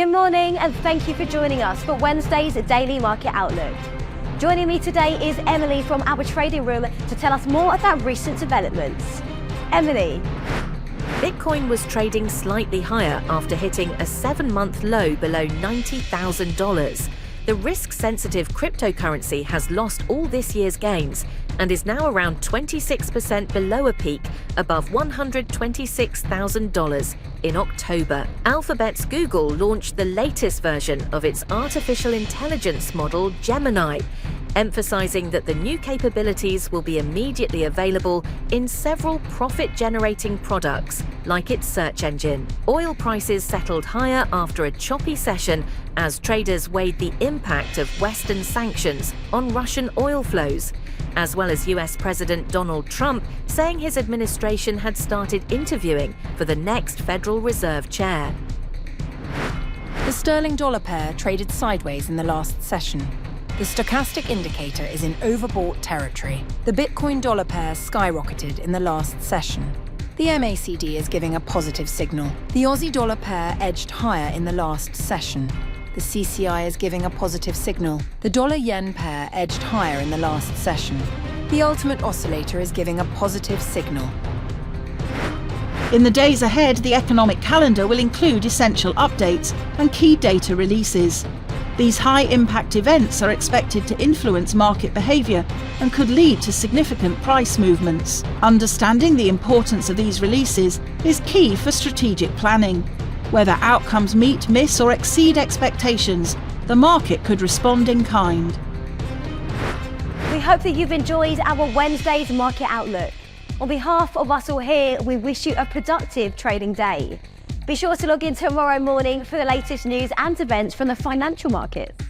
Good morning and thank you for joining us for Wednesday's Daily Market Outlook. Joining me today is Emily from our trading room to tell us more about recent developments. Emily. Bitcoin was trading slightly higher after hitting a 7-month low below $90,000. The risk-sensitive cryptocurrency has lost all this year's gains and is now around 26% below a peak above $126,000 in October. Alphabet's Google launched the latest version of its artificial intelligence model, Gemini, emphasizing that the new capabilities will be immediately available in several profit-generating products, like its search engine. Oil prices settled higher after a choppy session as traders weighed the impact of Western sanctions on Russian oil flows, as well as US President Donald Trump saying his administration had started interviewing for the next Federal Reserve chair. The sterling-dollar pair traded sideways in the last session. The stochastic indicator is in overbought territory. The Bitcoin-dollar pair skyrocketed in the last session. The MACD is giving a positive signal. The Aussie-dollar pair edged higher in the last session. The CCI is giving a positive signal. The dollar-yen pair edged higher in the last session. The ultimate oscillator is giving a positive signal. In the days ahead, the economic calendar will include essential updates and key data releases. These high-impact events are expected to influence market behaviour and could lead to significant price movements. Understanding the importance of these releases is key for strategic planning. Whether outcomes meet, miss or exceed expectations, the market could respond in kind. We hope that you've enjoyed our Wednesday's Market Outlook. On behalf of us all here, we wish you a productive trading day. Be sure to log in tomorrow morning for the latest news and events from the financial markets.